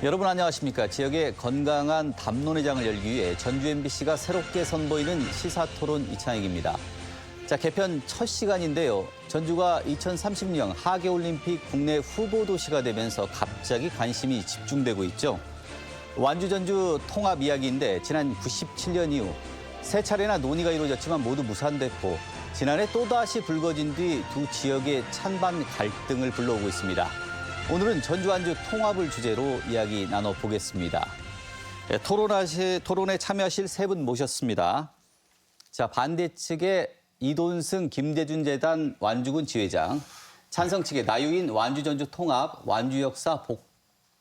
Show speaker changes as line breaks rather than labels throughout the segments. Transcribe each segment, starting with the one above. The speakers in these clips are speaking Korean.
여러분 안녕하십니까. 지역의 건강한 담론회장을 열기 위해 전주 MBC가 새롭게 선보이는 시사토론 이창익입니다. 자, 개편 첫 시간인데요. 전주가 2030년 하계올림픽 국내 후보 도시가 되면서 갑자기 관심이 집중되고 있죠. 완주 전주 통합 이야기인데 지난 97년 이후 세 차례나 논의가 이루어졌지만 모두 무산됐고 지난해 또다시 불거진 뒤 두 지역의 찬반 갈등을 불러오고 있습니다. 오늘은 전주 완주 통합을 주제로 이야기 나눠보겠습니다. 네, 토론에 참여하실 세 분 모셨습니다. 자, 반대 측의 이돈승 김대준 재단 완주군 지회장, 찬성 측의 나유인 완주 전주 통합 완주역사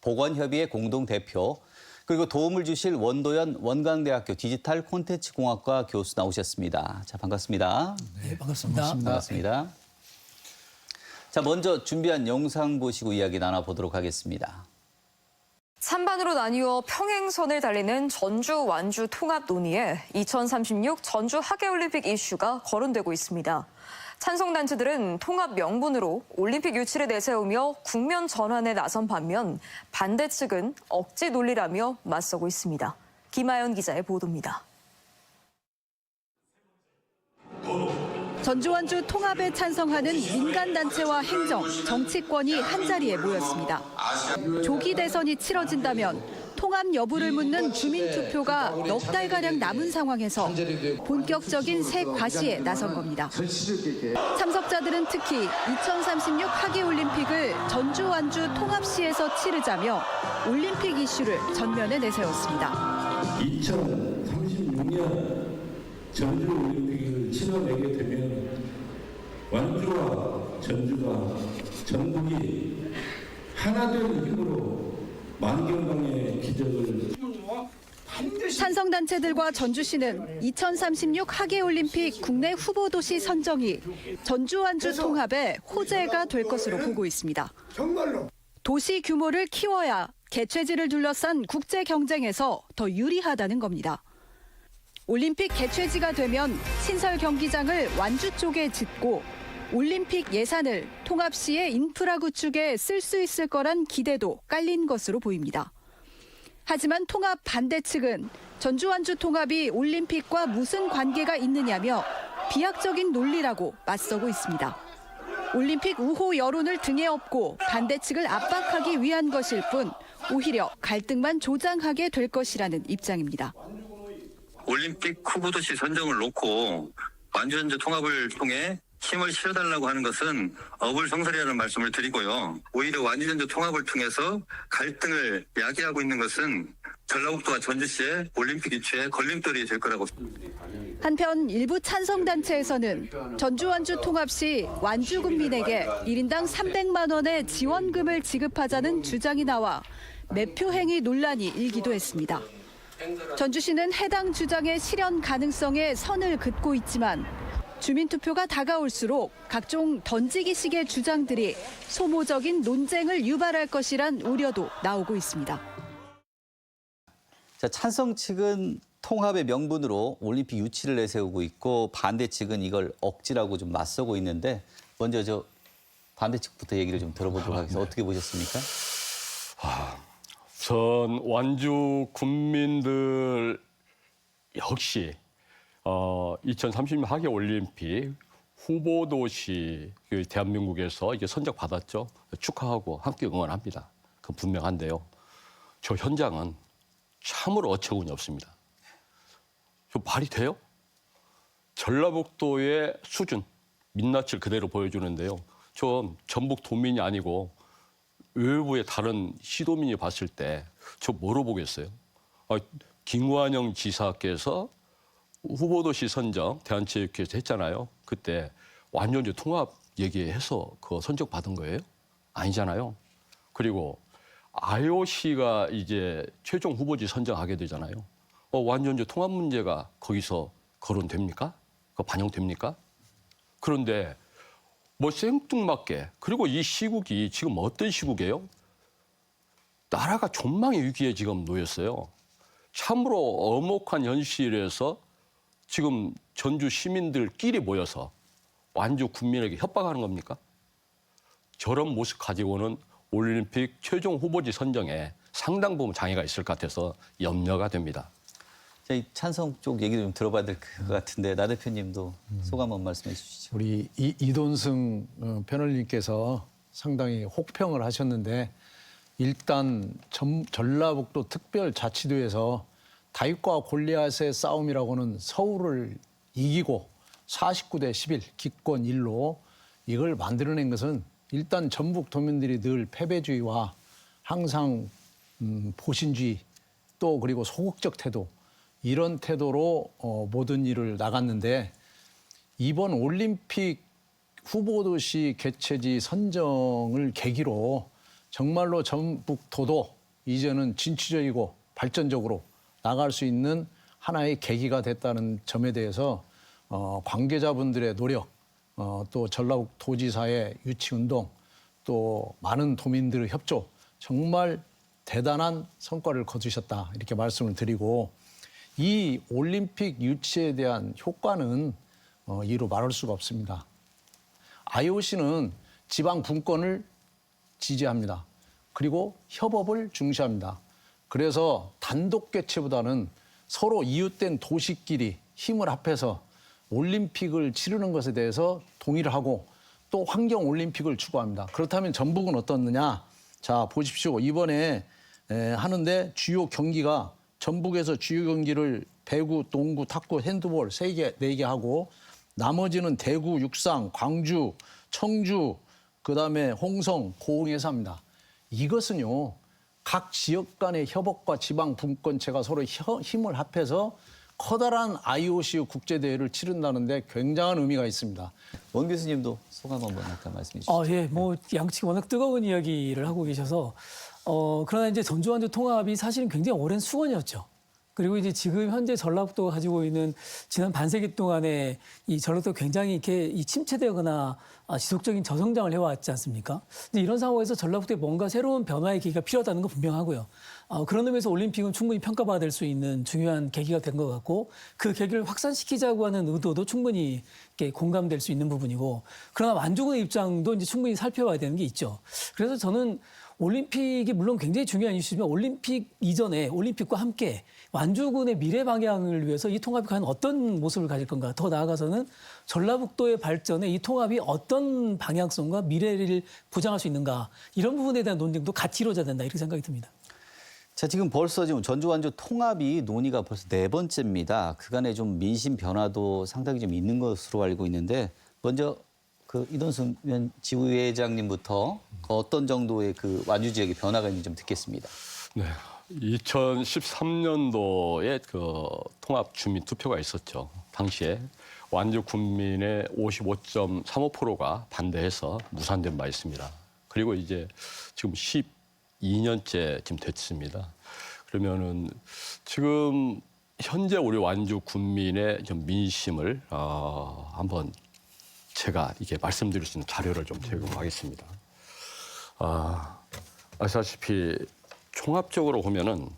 복원협의회 공동대표, 그리고 도움을 주실 원도연 원광대학교 디지털 콘텐츠 공학과 교수 나오셨습니다. 자, 반갑습니다.
네, 반갑습니다.
반갑습니다. 자, 먼저 준비한 영상 보시고 이야기 나눠보도록 하겠습니다.
찬반으로 나뉘어 평행선을 달리는 전주 완주 통합 논의에 2036 전주 하계올림픽 이슈가 거론되고 있습니다. 찬성단체들은 통합 명분으로 올림픽 유치를 내세우며 국면 전환에 나선 반면 반대 측은 억지 논리라며 맞서고 있습니다. 김아연 기자의 보도입니다.
전주 완주 통합에 찬성하는 민간단체와 행정, 정치권이 한자리에 모였습니다. 조기 대선이 치러진다면 통합 여부를 묻는 주민투표가 넉 달가량 남은 상황에서 본격적인 새 과시에 나선 겁니다. 참석자들은 특히 2036 하계올림픽을 전주 완주 통합시에서 치르자며 올림픽 이슈를 전면에 내세웠습니다.
2036년 전주 올림픽을 치러내게 되면 완주와 전주가 전국이 하나 된 힘으로 만경강의 기적을
찬성단체들과 전주시는 2036 하계올림픽 국내 후보도시 선정이 전주 완주 통합의 호재가 될 것으로 보고 있습니다. 도시 규모를 키워야 개최지를 둘러싼 국제 경쟁에서 더 유리하다는 겁니다. 올림픽 개최지가 되면 신설 경기장을 완주 쪽에 짓고 올림픽 예산을 통합시의 인프라 구축에 쓸 수 있을 거란 기대도 깔린 것으로 보입니다. 하지만 통합 반대 측은 전주 완주 통합이 올림픽과 무슨 관계가 있느냐며 비약적인 논리라고 맞서고 있습니다. 올림픽 우호 여론을 등에 업고 반대 측을 압박하기 위한 것일 뿐 오히려 갈등만 조장하게 될 것이라는 입장입니다.
올림픽 후보도시 선정을 놓고 완주 전주 통합을 통해 힘을 실어달라고 하는 것은 어불성설이라는 말씀을 드리고요. 오히려 완주 전주 통합을 통해서 갈등을 야기하고 있는 것은 전라북도와 전주시의 올림픽 유치에 걸림돌이 될 거라고.
한편 일부 찬성단체에서는 전주 완주 통합 시 완주 군민에게 1인당 300만 원의 지원금을 지급하자는 주장이 나와 매표 행위 논란이 일기도 했습니다. 전주시는 해당 주장의 실현 가능성에 선을 긋고 있지만 주민투표가 다가올수록 각종 던지기식의 주장들이 소모적인 논쟁을 유발할 것이란 우려도 나오고 있습니다.
자, 찬성 측은 통합의 명분으로 올림픽 유치를 내세우고 있고 반대 측은 이걸 억지라고 좀 맞서고 있는데 먼저 저 반대 측부터 얘기를 좀 들어보도록 하겠습니다. 어떻게 보셨습니까?
전 완주 군민들 역시 2030년 하계올림픽 후보도시 대한민국에서 이게 선정받았죠. 축하하고 함께 응원합니다. 그건 분명한데요. 저 현장은 참으로 어처구니 없습니다. 저 말이 돼요? 전라북도의 수준, 민낯을 그대로 보여주는데요. 저 전북 도민이 아니고 외부의 다른 시도민이 봤을 때 저 뭐로 보겠어요? 김관영 지사께서 후보도시 선정 대한체육회에서 했잖아요. 그때 완전히 통합 얘기해서 그거 선정받은 거예요? 아니잖아요. 그리고 IOC가 이제 최종 후보지 선정하게 되잖아요. 완전히 통합 문제가 거기서 거론됩니까? 그거 반영됩니까? 그런데 뭐 생뚱맞게 그리고 이 시국이 지금 어떤 시국이에요? 나라가 존망의 위기에 지금 놓였어요. 참으로 엄혹한 현실에서 지금 전주 시민들끼리 모여서 완주 국민에게 협박하는 겁니까? 저런 모습 가지고는 올림픽 최종 후보지 선정에 상당 부분 장애가 있을 것 같아서 염려가 됩니다.
자, 이 찬성 쪽 얘기 좀 들어봐야 될 것 같은데 나 대표님도 소감 한번 말씀해 주시죠.
우리 이돈승 패널님께서 상당히 혹평을 하셨는데 일단 전라북도 특별자치도에서 다윗과 골리앗의 싸움이라고는 서울을 이기고 49대 11 기권 1로 이걸 만들어낸 것은 일단 전북 도민들이 늘 패배주의와 항상 보신주의 또 그리고 소극적 태도 이런 태도로 모든 일을 나갔는데 이번 올림픽 후보도시 개최지 선정을 계기로 정말로 전북도도 이제는 진취적이고 발전적으로 나갈 수 있는 하나의 계기가 됐다는 점에 대해서 관계자분들의 노력, 또 전라북도지사의 유치운동, 또 많은 도민들의 협조 정말 대단한 성과를 거두셨다 이렇게 말씀을 드리고 이 올림픽 유치에 대한 효과는 이루 말할 수가 없습니다. IOC는 지방 분권을 지지합니다. 그리고 협업을 중시합니다. 그래서 단독 개최보다는 서로 이웃된 도시끼리 힘을 합해서 올림픽을 치르는 것에 대해서 동의를 하고 또 환경 올림픽을 추구합니다. 그렇다면 전북은 어떻느냐? 자, 보십시오. 이번에 하는데 주요 경기가 전북에서 주요 경기를 배구, 농구, 탁구, 핸드볼 4개 하고 나머지는 대구, 육상, 광주, 청주, 그다음에 홍성, 고흥에서 합니다. 이것은요. 각 지역 간의 협업과 지방 분권체가 서로 힘을 합해서 커다란 IOC 국제대회를 치른다는데 굉장한 의미가 있습니다.
원 교수님도 소감 한번 아까 말씀해 주시죠.
예, 뭐 양측이 워낙 뜨거운 이야기를 하고 계셔서 그러나 이제 전주 완주 통합이 사실은 굉장히 오랜 수건이었죠. 그리고 이제 지금 현재 전라북도가 가지고 있는 지난 반세기 동안에 이 전라북도 굉장히 이렇게 이 침체되거나 지속적인 저성장을 해왔지 않습니까? 근데 이런 상황에서 전라북도에 뭔가 새로운 변화의 계기가 필요하다는 건 분명하고요. 그런 의미에서 올림픽은 충분히 평가받을 수 있는 중요한 계기가 된 것 같고 그 계기를 확산시키자고 하는 의도도 충분히 이렇게 공감될 수 있는 부분이고 그러나 완주군의 입장도 이제 충분히 살펴봐야 되는 게 있죠. 그래서 저는 올림픽이 물론 굉장히 중요한 이슈지만 올림픽 이전에 올림픽과 함께 완주군의 미래 방향을 위해서 이 통합이 과연 어떤 모습을 가질 건가. 더 나아가서는 전라북도의 발전에 이 통합이 어떤 방향성과 미래를 보장할 수 있는가. 이런 부분에 대한 논쟁도 같이 이루어져야 된다. 이렇게 생각이 듭니다.
자, 지금 벌써 전주 완주 통합이 논의가 벌써 4번째입니다. 그간에 좀 민심 변화도 상당히 좀 있는 것으로 알고 있는데 먼저 이돈승 지부회장님부터 어떤 정도의 완주 지역의 변화가 있는지 좀 듣겠습니다.
네. 2013년도에 통합 주민 투표가 있었죠. 당시에 완주 군민의 55.35%가 반대해서 무산된 바 있습니다. 그리고 이제 지금 12년째 지금 됐습니다. 그러면은 지금 현재 우리 완주 군민의 좀 민심을 한번 제가 이게 말씀드릴 수 있는 자료를 좀 제공하겠습니다. 아시다시피 종합적으로 보면은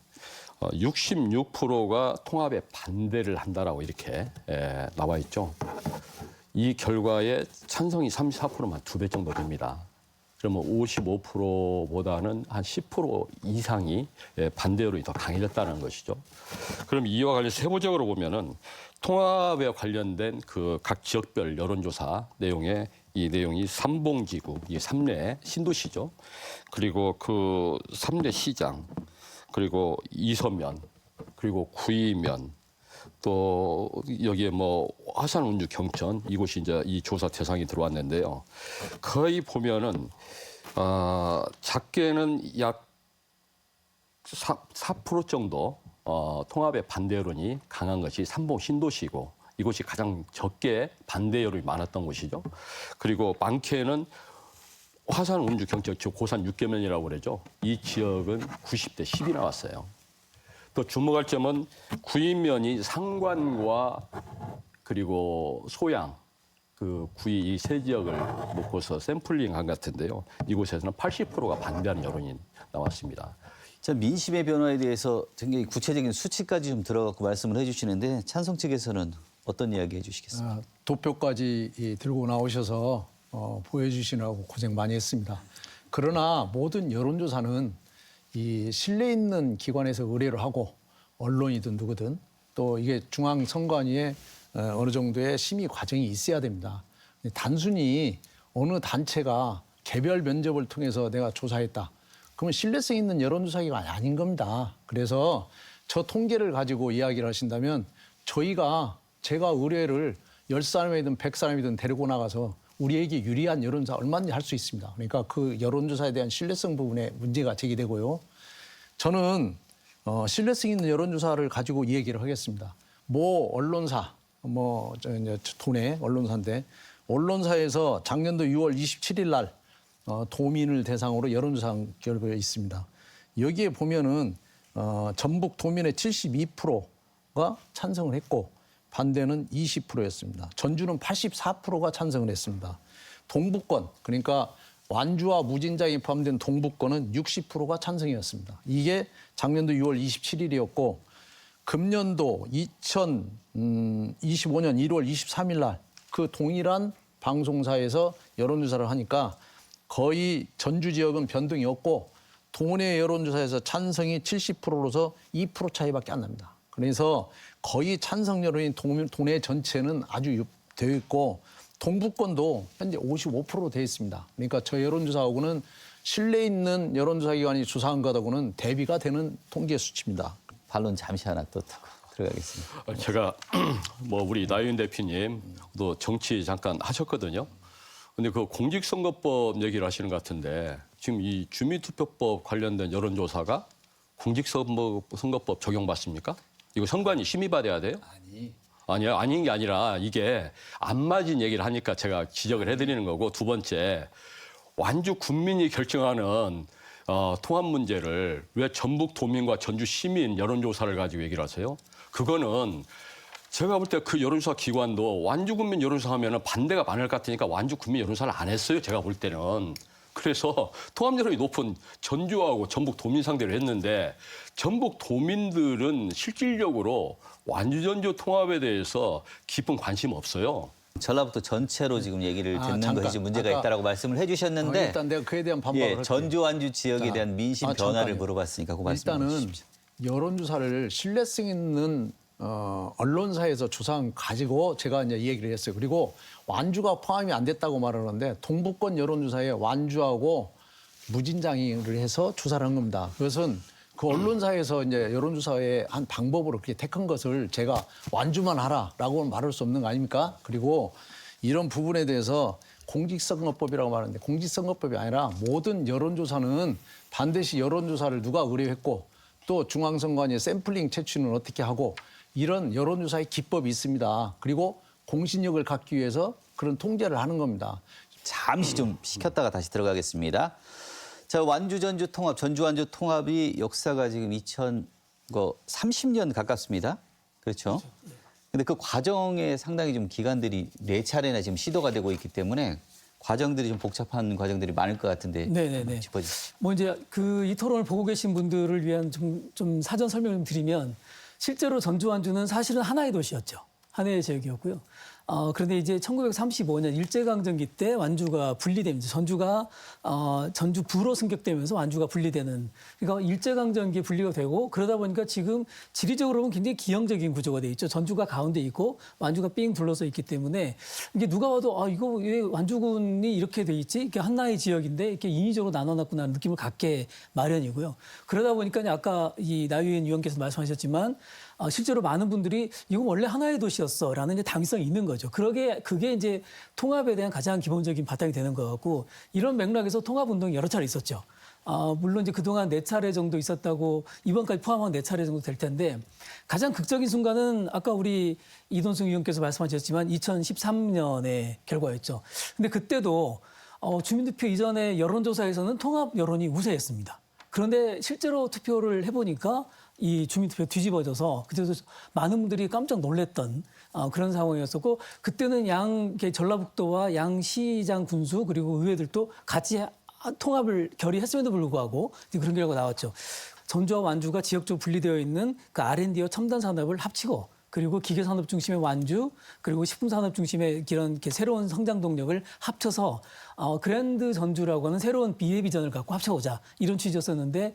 66%가 통합에 반대를 한다라고 이렇게 나와 있죠. 이 결과에 찬성이 34%만 2배 정도 됩니다. 그러면 55%보다는 한 10% 이상이 반대로 더 강해졌다는 것이죠. 그럼 이와 관련 세부적으로 보면은 통합에 관련된 각 지역별 여론조사 내용에 이 내용이 삼봉지구, 이 3례 신도시죠. 그리고 3례 시장, 그리고 이서면, 그리고 구이면, 또 여기에 화산 운주 경천 이곳이 이제 이 조사 대상이 들어왔는데요. 거의 보면은 작게는 약 4% 정도 통합의 반대 여론이 강한 것이 삼봉 신도시고 이곳이 가장 적게 반대 여론이 많았던 곳이죠. 그리고 많게는 화산 운주 경천, 즉 고산 육계면이라고 그러죠. 이 지역은 90대 10이 나왔어요. 또 주목할 점은 구이면이 상관과 그리고 소양, 구이 이 세 지역을 놓고서 샘플링한 것 같은데요. 이곳에서는 80%가 반대하는 여론이 나왔습니다.
자, 민심의 변화에 대해서 굉장히 구체적인 수치까지 좀 들어갖고 말씀을 해주시는데 찬성 측에서는 어떤 이야기 해주시겠습니까?
도표까지 들고 나오셔서 보여주시느라고 고생 많이 했습니다. 그러나 모든 여론조사는
이 신뢰 있는 기관에서 의뢰를 하고 언론이든 누구든 또 이게 중앙선관위에 어느 정도의 심의 과정이 있어야 됩니다. 단순히 어느 단체가 개별 면접을 통해서 내가 조사했다. 그러면 신뢰성 있는 여론조사기관이 아닌 겁니다. 그래서 저 통계를 가지고 이야기를 하신다면 제가 의뢰를 10사람이든 100사람이든 데리고 나가서 우리에게 유리한 여론조사 얼마든지 할 수 있습니다. 그러니까 그 여론조사에 대한 신뢰성 부분에 문제가 제기되고요. 저는 신뢰성 있는 여론조사를 가지고 이 얘기를 하겠습니다. 모 언론사, 이제 도내 언론사인데 언론사에서 작년도 6월 27일 날 도민을 대상으로 여론조사 결과가 있습니다. 여기에 보면은 전북 도민의 72%가 찬성을 했고 반대는 20%였습니다. 전주는 84%가 찬성을 했습니다. 동북권, 그러니까 완주와 무진장이 포함된 동북권은 60%가 찬성이었습니다. 이게 작년도 6월 27일이었고 금년도 2025년 1월 23일 날 그 동일한 방송사에서 여론조사를 하니까 거의 전주 지역은 변동이 없고 도내 여론조사에서 찬성이 70%로서 2% 차이밖에 안 납니다. 그래서 거의 찬성 여론인 도내 전체는 아주 되어 있고 동북권도 현재 55% 되어 있습니다. 그러니까 저 여론조사하고는 신뢰 있는 여론조사 기관이 조사한 것하고는 대비가 되는 통계 수치입니다.
반론 잠시 하나 또 들어가겠습니다.
제가 우리 나윤 대표님도 정치 잠깐 하셨거든요. 근데 그 공직선거법 얘기를 하시는 것 같은데 지금 이 주민투표법 관련된 여론조사가 공직선거법 적용받습니까? 이거 선관위 심의받아야 돼요? 아니요, 아닌 게 아니라 이게 안 맞은 얘기를 하니까 제가 지적을 해드리는 거고 두 번째 완주 군민이 결정하는 통합 문제를 왜 전북 도민과 전주 시민 여론조사를 가지고 얘기를 하세요? 그거는 제가 볼 때 그 여론조사 기관도 완주 군민 여론조사 하면 반대가 많을 것 같으니까 완주 군민 여론조사를 안 했어요. 제가 볼 때는. 그래서 통합 여론이 높은 전주하고 전북 도민 상대로 했는데 전북 도민들은 실질적으로 완주 전주 통합에 대해서 깊은 관심 없어요.
전라북도 전체로 지금 얘기를 듣는
잠깐.
것이 좀 문제가 있다라고 말씀을 해주셨는데
일단 내가 그에 대한 반박을 할게요.
전주 완주 지역에 대한 민심 변화를
잠깐만요.
물어봤으니까 그 말씀
일단은
해주십시오.
여론조사를 신뢰성 있는 언론사에서 조사한 가지고 제가 이제 이 얘기를 했어요. 그리고 완주가 포함이 안 됐다고 말하는데 동북권 여론조사에 완주하고 무진장을 해서 조사를 한 겁니다. 그것은 그 언론사에서 이제 여론조사의 한 방법으로 그렇게 택한 것을 제가 완주만 하라라고는 말할 수 없는 거 아닙니까? 그리고 이런 부분에 대해서 공직선거법이라고 말하는데 공직선거법이 아니라 모든 여론조사는 반드시 여론조사를 누가 의뢰했고 또 중앙선관위 샘플링 채취는 어떻게 하고 이런 여론조사의 기법이 있습니다. 그리고 공신력을 갖기 위해서 그런 통제를 하는 겁니다.
잠시 좀 시켰다가 다시 들어가겠습니다. 자, 완주 전주 통합, 전주 완주 통합이 역사가 지금 2030년 가깝습니다. 그렇죠? 근데 그 과정에 상당히 좀 기간들이 4차례나 지금 시도가 되고 있기 때문에 과정들이 좀 복잡한 과정들이 많을 것 같은데
네네네.
짚어주세요.
이제 이 토론을 보고 계신 분들을 위한 좀 사전 설명을 좀 드리면 실제로 전주 완주는 사실은 하나의 도시였죠. 하나의 지역이었고요. 그런데 이제 1935년 일제강점기 때 완주가 분리됩니다. 전주가 전주부로 승격되면서 완주가 분리되는, 그러니까 일제강점기에 분리가 되고 그러다 보니까 지금 지리적으로 보면 굉장히 기형적인 구조가 돼 있죠. 전주가 가운데 있고 완주가 삥 둘러서 있기 때문에 이게 누가 봐도 이거 왜 완주군이 이렇게 돼 있지? 이렇게 하나의 지역인데 이렇게 인위적으로 나눠놨구나 느낌을 갖게 마련이고요. 그러다 보니까 아까 이 나유인 위원께서 말씀하셨지만 실제로 많은 분들이 이건 원래 하나의 도시였어라는 이제 당위성이 있는 거죠. 그게 이제 통합에 대한 가장 기본적인 바탕이 되는 것 같고 이런 맥락에서 통합 운동이 여러 차례 있었죠. 물론 이제 그동안 4차례 정도 있었다고 이번까지 포함한 4차례 정도 될 텐데 가장 극적인 순간은 아까 우리 이돈승 의원께서 말씀하셨지만 2013년의 결과였죠. 근데 그때도 주민투표 이전의 여론조사에서는 통합 여론이 우세했습니다. 그런데 실제로 투표를 해보니까 이 주민투표 뒤집어져서 그때도 많은 분들이 깜짝 놀랐던 그런 상황이었었고 그때는 전라북도와 양시장 군수 그리고 의회들도 같이 통합을 결의했음에도 불구하고 그런 결과가 나왔죠. 전주와 완주가 지역적으로 분리되어 있는 그 R&D와 첨단 산업을 합치고 그리고 기계산업 중심의 완주, 그리고 식품산업 중심의 이런 이렇게 새로운 성장 동력을 합쳐서 그랜드 전주라고 하는 새로운 미래 비전을 갖고 합쳐보자 이런 취지였었는데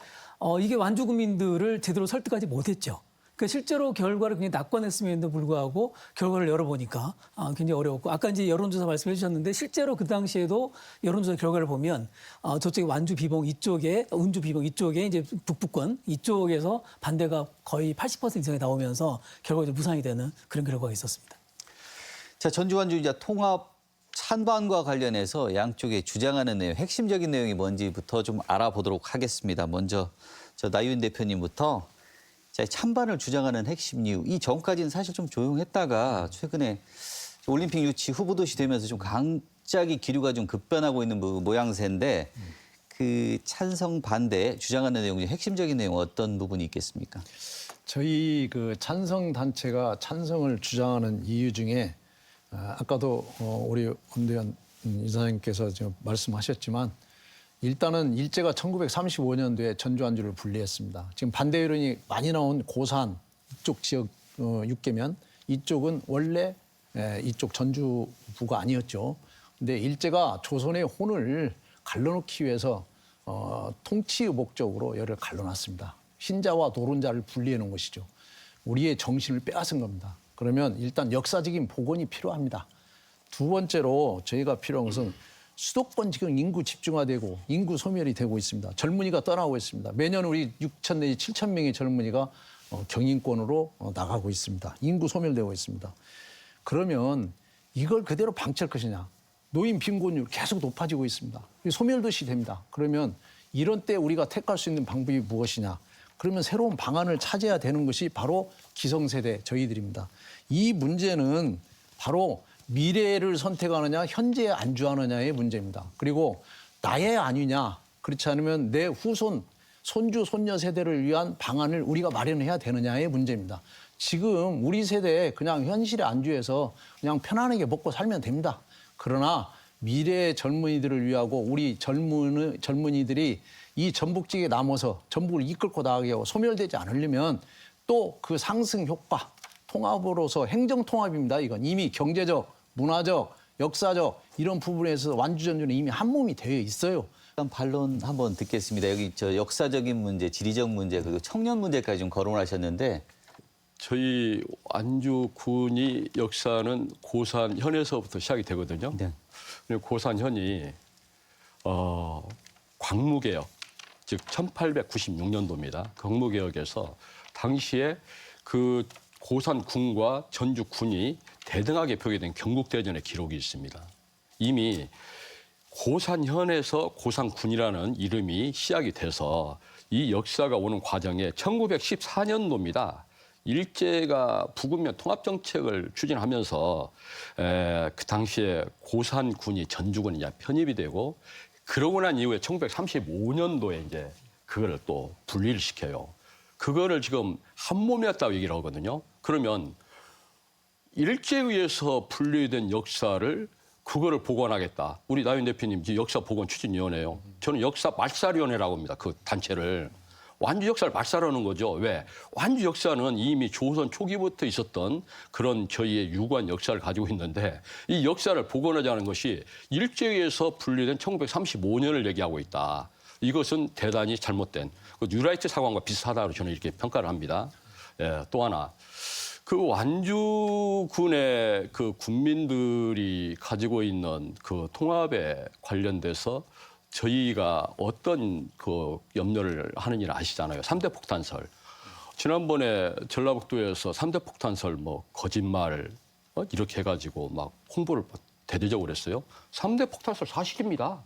이게 완주 국민들을 제대로 설득하지 못했죠. 그러니까 실제로 결과를 굉장히 낙관했음에도 불구하고 결과를 열어보니까 굉장히 어려웠고 아까 이제 여론조사 말씀해 주셨는데 실제로 그 당시에도 여론조사 결과를 보면 저쪽에 완주 비봉 이쪽에 운주 비봉 이쪽에 이제 북부권 이쪽에서 반대가 거의 80% 이상이 나오면서 결과적으로 무산이 되는 그런 결과가 있었습니다.
자, 전주 완주 이제 통합 찬반과 관련해서 양쪽에 주장하는 내용, 핵심적인 내용이 뭔지부터 좀 알아보도록 하겠습니다. 먼저 나유인 대표님부터 자, 찬반을 주장하는 핵심 이유. 이 전까지는 사실 좀 조용했다가 최근에 올림픽 유치 후보도시 되면서 좀 갑자기 기류가 좀 급변하고 있는 모양새인데 그 찬성 반대 주장하는 내용 중 핵심적인 내용 어떤 부분이 있겠습니까?
저희 그 찬성 단체가 찬성을 주장하는 이유 중에 아까도 우리 원대현 이사장님께서 지금 말씀하셨지만 일단은 일제가 1935년도에 전주 완주를 분리했습니다. 지금 반대 여론이 많이 나온 고산 이쪽 지역 6개면 이쪽은 원래 이쪽 전주부가 아니었죠. 근데 일제가 조선의 혼을 갈라놓기 위해서 통치의 목적으로 여를 갈라놨습니다. 신자와 노론자를 분리해 놓은 것이죠. 우리의 정신을 빼앗은 겁니다. 그러면 일단 역사적인 복원이 필요합니다. 두 번째로 저희가 필요한 것은 수도권 지금 인구 집중화되고 인구 소멸이 되고 있습니다. 젊은이가 떠나고 있습니다. 매년 우리 6천 내지 7천 명의 젊은이가 경인권으로 나가고 있습니다. 인구 소멸되고 있습니다. 그러면 이걸 그대로 방치할 것이냐. 노인 빈곤율 계속 높아지고 있습니다. 소멸도시 됩니다. 그러면 이런 때 우리가 택할 수 있는 방법이 무엇이냐. 그러면 새로운 방안을 찾아야 되는 것이 바로 기성세대 저희들입니다. 이 문제는 바로 미래를 선택하느냐 현재에 안주하느냐의 문제입니다. 그리고 나의 아니냐 그렇지 않으면 내 후손 손주 손녀 세대를 위한 방안을 우리가 마련해야 되느냐의 문제입니다. 지금 우리 세대에 그냥 현실에 안주해서 그냥 편안하게 먹고 살면 됩니다. 그러나 미래의 젊은이들을 위하고 우리 젊은이들이 이 전북지에 남아서 전북을 이끌고 나가게 하고 소멸되지 않으려면 또 그 상승 효과 통합으로서 행정통합입니다. 이건 이미 경제적, 문화적, 역사적 이런 부분에서 완주 전주는 이미 한 몸이 되어 있어요.
일단 반론 한번 듣겠습니다. 여기 역사적인 문제, 지리적 문제, 그리고 청년 문제까지 좀 거론을 하셨는데
저희 완주군이 역사는 고산현에서부터 시작이 되거든요.
네.
그리고 고산현이 광무개혁, 즉 1896년도입니다. 광무개혁에서 당시에 그 고산군과 전주군이 대등하게 표기된 경국대전의 기록이 있습니다. 이미 고산현에서 고산군이라는 이름이 시작이 돼서 이 역사가 오는 과정에 1914년도입니다. 일제가 부군면 통합정책을 추진하면서 그 당시에 고산군이 전주군이 이제 편입이 되고 그러고 난 이후에 1935년도에 이제 그거를 또 분리를 시켜요. 그거를 지금 한 몸이었다고 얘기를 하거든요. 그러면 일제에 의해서 분리된 역사를 그거를 복원하겠다. 우리 나윤 대표님 역사 복원 추진위원회요. 저는 역사 말살위원회라고 합니다. 그 단체를. 완주 역사를 말살하는 거죠. 왜? 완주 역사는 이미 조선 초기부터 있었던 그런 저희의 유구한 역사를 가지고 있는데 이 역사를 복원하자는 것이 일제에 의해서 분리된 1935년을 얘기하고 있다. 이것은 대단히 잘못된 뉴라이트 사관과 비슷하다고 저는 이렇게 평가를 합니다. 예, 또 하나. 그 완주군의 그 군민들이 가지고 있는 그 통합에 관련돼서 저희가 어떤 그 염려를 하는지를 아시잖아요. 3대 폭탄설. 지난번에 전라북도에서 3대 폭탄설 뭐 거짓말 이렇게 해가지고 막 홍보를 대대적으로 했어요. 3대 폭탄설 사실입니다.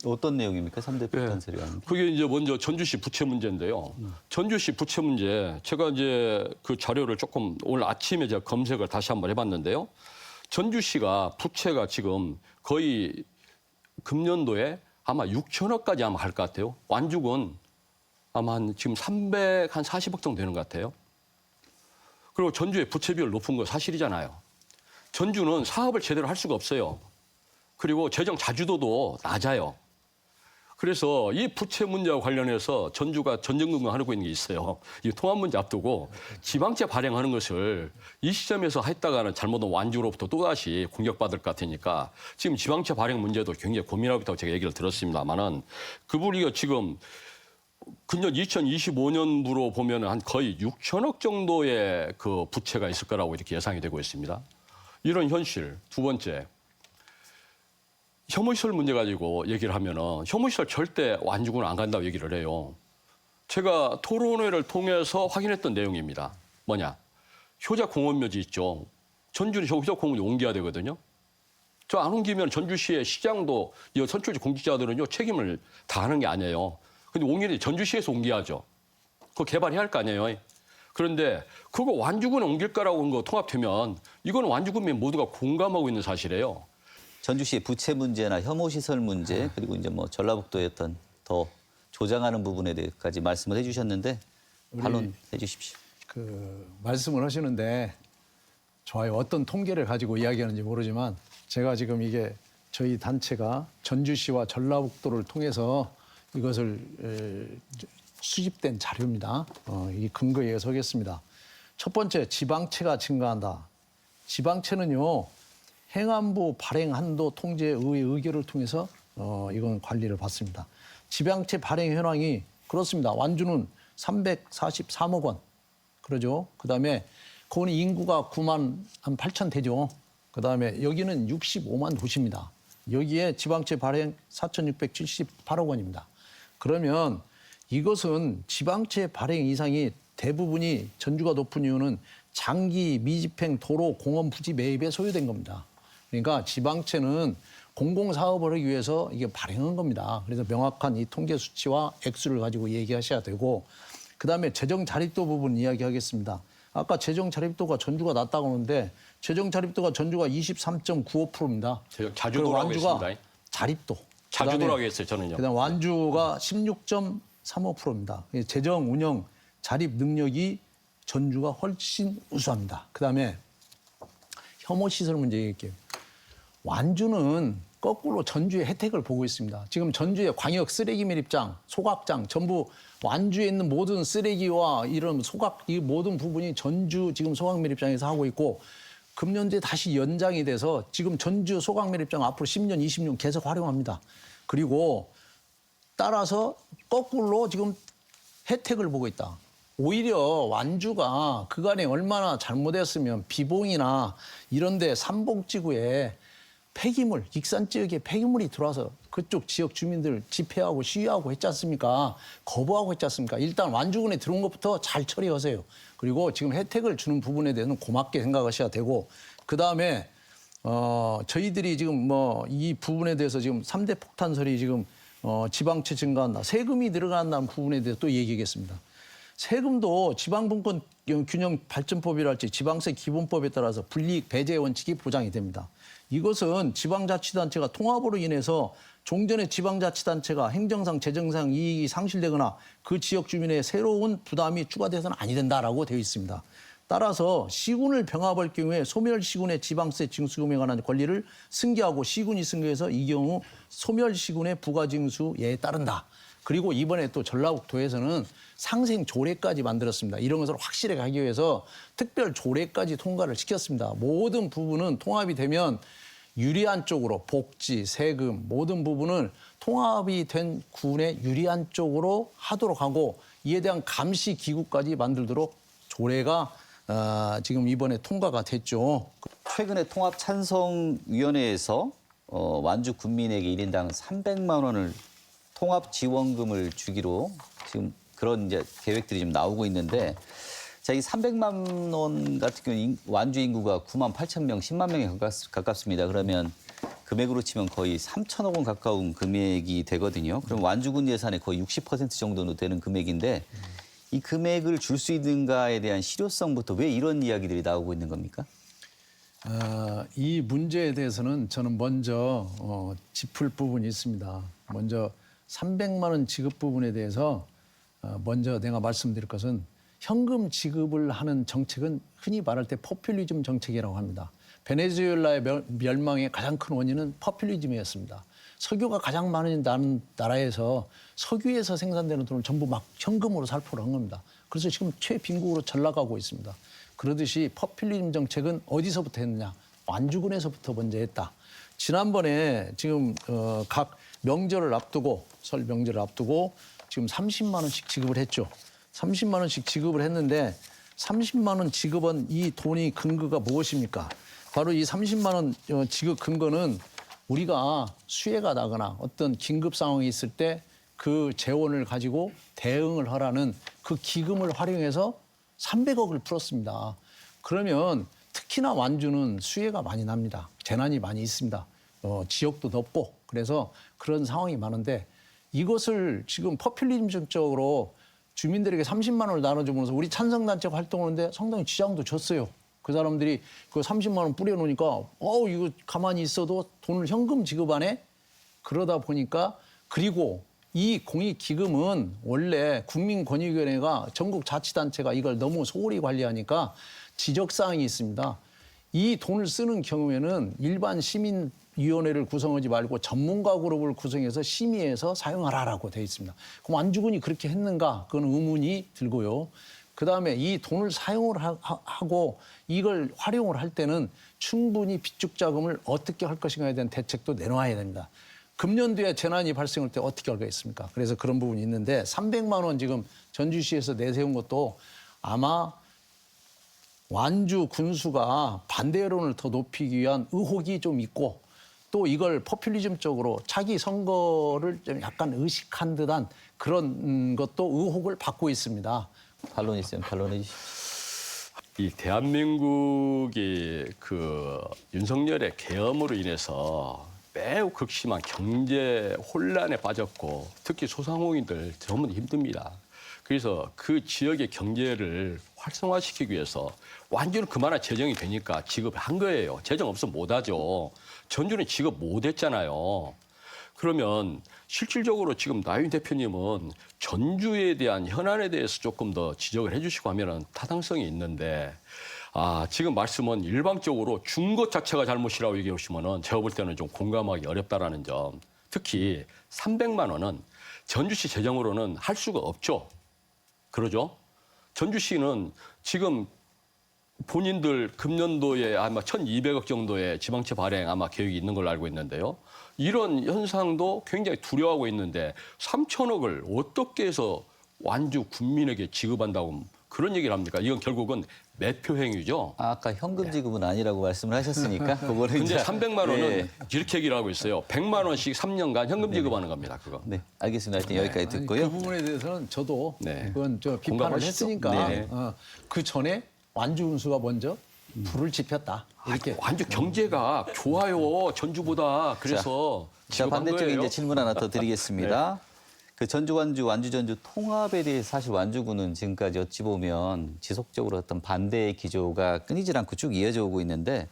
어떤 내용입니까? 3대 폭탄설이 아닙니까?
그게 이제 먼저 전주시 부채 문제인데요. 전주시 부채 문제, 제가 이제 그 자료를 조금 오늘 아침에 제가 검색을 다시 한번 해봤는데요. 전주시가 부채가 지금 거의 금년도에 아마 6천억까지 아마 갈 것 같아요. 완주군 아마 지금 340억 정도 되는 것 같아요. 그리고 전주의 부채 비율 높은 거 사실이잖아요. 전주는 사업을 제대로 할 수가 없어요. 그리고 재정 자주도도 낮아요. 그래서 이 부채 문제와 관련해서 전주가 전전긍긍하고 있는 게 있어요. 이 통합 문제 앞두고 지방채 발행하는 것을 이 시점에서 했다가는 잘못한 완주로부터 또다시 공격받을 것 같으니까 지금 지방채 발행 문제도 굉장히 고민하고 있다고 제가 얘기를 들었습니다만은 그분이 지금 근년 2025년부로 보면 한 거의 6천억 정도의 그 부채가 있을 거라고 이렇게 예상이 되고 있습니다. 이런 현실. 두 번째. 혐오시설 문제 가지고 얘기를 하면은 혐오시설 절대 완주군 안 간다고 얘기를 해요. 제가 토론회를 통해서 확인했던 내용입니다. 뭐냐? 효자 공원묘지 있죠. 전주는 효자 공원이 옮겨야 되거든요. 저 안 옮기면 전주시의 시장도 이 선출직 공직자들은요 책임을 다하는 게 아니에요. 근데 옮기는 전주시에서 옮겨야죠. 그거 개발해야 할 거 아니에요. 그런데 그거 완주군에 옮길 거라고 한 거 통합되면 이거는 완주군민 모두가 공감하고 있는 사실이에요.
전주시의 부채 문제나 혐오시설 문제 그리고 이제 뭐 전라북도의 어떤 더 조장하는 부분에 대해서까지 말씀을 해주셨는데 반론해 주십시오.
그 말씀을 하시는데 좋아요. 어떤 통계를 가지고 이야기하는지 모르지만 제가 지금 이게 저희 단체가 전주시와 전라북도를 통해서 이것을 수집된 자료입니다. 이 근거에 서겠습니다. 첫 번째, 지방채가 증가한다. 지방채는요. 행안부 발행 한도 통제의회 의결을 통해서 이건 관리를 받습니다. 지방채 발행 현황이 그렇습니다. 완주는 343억 원. 그러죠. 그다음에 그거는 인구가 9만 한 8천 되죠. 그다음에 여기는 65만 도시입니다. 여기에 지방채 발행 4,678억 원입니다. 그러면 이것은 지방채 발행 이상이 대부분이 전주가 높은 이유는 장기 미집행 도로 공원 부지 매입에 소요된 겁니다. 그러니까 지방채는 공공사업을 하기 위해서 이게 발행한 겁니다. 그래서 명확한 이 통계 수치와 액수를 가지고 얘기하셔야 되고 그다음에 재정 자립도 부분 이야기하겠습니다. 아까 재정 자립도가 전주가 낮다고 하는데 재정 자립도가 전주가 23.95%입니다.
자주 돌아가겠습니다.
자립도.
자주 돌아가겠어요, 저는요.
그다음 완주가 16.35%입니다. 재정 운영 자립 능력이 전주가 훨씬 우수합니다. 그다음에 혐오 시설 문제 얘기할게요. 완주는 거꾸로 전주의 혜택을 보고 있습니다. 지금 전주의 광역 쓰레기 매립장, 소각장 전부 완주에 있는 모든 쓰레기와 이런 소각 이 모든 부분이 전주 지금 소각 매립장에서 하고 있고 금년도에 다시 연장이 돼서 지금 전주 소각 매립장 앞으로 10년, 20년 계속 활용합니다. 그리고 따라서 거꾸로 지금 혜택을 보고 있다. 오히려 완주가 그간에 얼마나 잘못했으면 비봉이나 이런 데 삼봉지구에 폐기물, 익산 지역에 폐기물이 들어와서 그쪽 지역 주민들 집회하고 시위하고 했지 않습니까? 거부하고 했지 않습니까? 일단 완주군에 들어온 것부터 잘 처리하세요. 그리고 지금 혜택을 주는 부분에 대해서는 고맙게 생각하셔야 되고 그다음에 저희들이 지금 뭐 이 부분에 대해서 지금 3대 폭탄설이 지금 지방채 증가한다. 세금이 늘어난다는 부분에 대해서 또 얘기하겠습니다. 세금도 지방분권 균형 발전법이랄지 지방세 기본법에 따라서 불이익 배제 원칙이 보장이 됩니다. 이것은 지방자치단체가 통합으로 인해서 종전의 지방자치단체가 행정상 재정상 이익이 상실되거나 그 지역 주민의 새로운 부담이 추가돼서는 아니 된다라고 되어 있습니다. 따라서 시군을 병합할 경우에 소멸시군의 지방세 징수금에 관한 권리를 승계하고 시군이 승계해서 이 경우 소멸시군의 부가징수에 따른다. 그리고 이번에 또 전라북도에서는 상생 조례까지 만들었습니다. 이런 것을 확실하게 하기 위해서 특별 조례까지 통과를 시켰습니다. 모든 부분은 통합이 되면 유리한 쪽으로 복지, 세금 모든 부분을 통합이 된 군에 유리한 쪽으로 하도록 하고 이에 대한 감시 기구까지 만들도록 조례가 지금 이번에 통과가 됐죠.
최근에 통합찬성위원회에서 완주 군민에게 1인당 300만 원을 통합지원금을 주기로 지금 그런 이제 계획들이 좀 나오고 있는데 자, 이 300만 원 같은 경우 완주 인구가 9만 8천 명, 10만 명에 가깝습니다. 그러면 금액으로 치면 거의 3천억 원 가까운 금액이 되거든요. 그럼 완주군 예산의 거의 60% 정도는 되는 금액인데 이 금액을 줄 수 있는가에 대한 실효성부터 왜 이런 이야기들이 나오고 있는 겁니까?
이 문제에 대해서는 저는 먼저 짚을 부분이 있습니다. 먼저 300만 원 지급 부분에 대해서 먼저 내가 말씀드릴 것은 현금 지급을 하는 정책은 흔히 말할 때 포퓰리즘 정책이라고 합니다. 베네수엘라의 멸망의 가장 큰 원인은 포퓰리즘이었습니다. 석유가 가장 많은 나라에서 석유에서 생산되는 돈을 전부 막 현금으로 살포를 한 겁니다. 그래서 지금 최빈국으로 잘 나가고 있습니다. 그러듯이 포퓰리즘 정책은 어디서부터 했느냐? 완주군에서부터 먼저 했다. 지난번에 지금 각 명절을 앞두고 설 명절을 앞두고 지금 30만 원씩 지급을 했죠. 30만 원씩 지급을 했는데 30만 원 지급한 이 돈이 근거가 무엇입니까? 바로 이 30만 원 지급 근거는 우리가 수해가 나거나 어떤 긴급 상황이 있을 때 그 재원을 가지고 대응을 하라는 그 기금을 활용해서 300억을 풀었습니다. 그러면 특히나 완주는 수해가 많이 납니다. 재난이 많이 있습니다. 지역도 덥고 그래서 그런 상황이 많은데 이것을 지금 포퓰리즘적으로 주민들에게 30만 원을 나눠주면서 우리 찬성단체가 활동하는데 상당히 지장도 줬어요. 그 사람들이 그 30만 원 뿌려놓으니까 이거 가만히 있어도 돈을 현금 지급하네? 그러다 보니까 그리고 이 공익기금은 원래 국민권익위원회가 전국 자치단체가 이걸 너무 소홀히 관리하니까 지적사항이 있습니다. 이 돈을 쓰는 경우에는 일반 시민위원회를 구성하지 말고 전문가 그룹을 구성해서 심의해서 사용하라라고 되어 있습니다. 그럼 완주군이 그렇게 했는가? 그건 의문이 들고요. 그다음에 이 돈을 사용을 하고 이걸 활용을 할 때는 충분히 빚죽 자금을 어떻게 할 것인가에 대한 대책도 내놓아야 됩니다. 금년도에 재난이 발생할 때 어떻게 하겠습니까? 그래서 그런 부분이 있는데 300만 원 지금 전주시에서 내세운 것도 아마 완주 군수가 반대 여론을 더 높이기 위한 의혹이 좀 있고 또 이걸 포퓰리즘적으로 자기 선거를 좀 약간 의식한 듯한 그런 것도 의혹을 받고 있습니다.
반론 있으면 반론해 주십시오.
이 대한민국이 그 윤석열의 계엄으로 인해서 매우 극심한 경제 혼란에 빠졌고 특히 소상공인들 너무 힘듭니다. 그래서 그 지역의 경제를 활성화시키기 위해서 완전히 그만한 재정이 되니까 지급한 거예요. 재정 없으면 못하죠. 전주는 지급 못했잖아요. 그러면 실질적으로 지금 나윤 대표님은 전주에 대한 현안에 대해서 조금 더 지적을 해주시고 하면 타당성이 있는데 지금 말씀은 일방적으로 준 것 자체가 잘못이라고 얘기해 오시면 제가 볼 때는 좀 공감하기 어렵다라는 점. 특히 300만 원은 전주시 재정으로는 할 수가 없죠. 그러죠? 전주시는 지금 본인들 금년도에 아마 1,200억 정도의 지방채 발행 아마 계획이 있는 걸로 알고 있는데요. 이런 현상도 굉장히 두려워하고 있는데 3천억을 어떻게 해서 완주 군민에게 지급한다고 그런 얘기를 합니까? 이건 결국은 매표 행위죠.
아까 현금 지급은 아니라고 말씀을 하셨으니까 그거는
근데
이제
300만 원은 이렇게 얘기를 하고 있어요. 100만 원씩 3년간 현금 지급하는 겁니다. 그거.
네, 알겠습니다. 하여튼 여기까지 듣고요.
그 부분에 대해서는 저도 그건 비판을
공감하시죠?
했으니까
네.
그 전에 완주 군수가 먼저 불을 지폈다. 이렇게
완주 경제가 좋아요. 전주보다. 그래서
자,
지급한
반대쪽에
거예요.
이제 질문 하나 더 드리겠습니다. 그 전주 완주 전주 통합에 대해 사실 완주군은 지금까지 어찌 보면 지속적으로 어떤 반대의 기조가 끊이질 않고 쭉 이어져 오고 있는데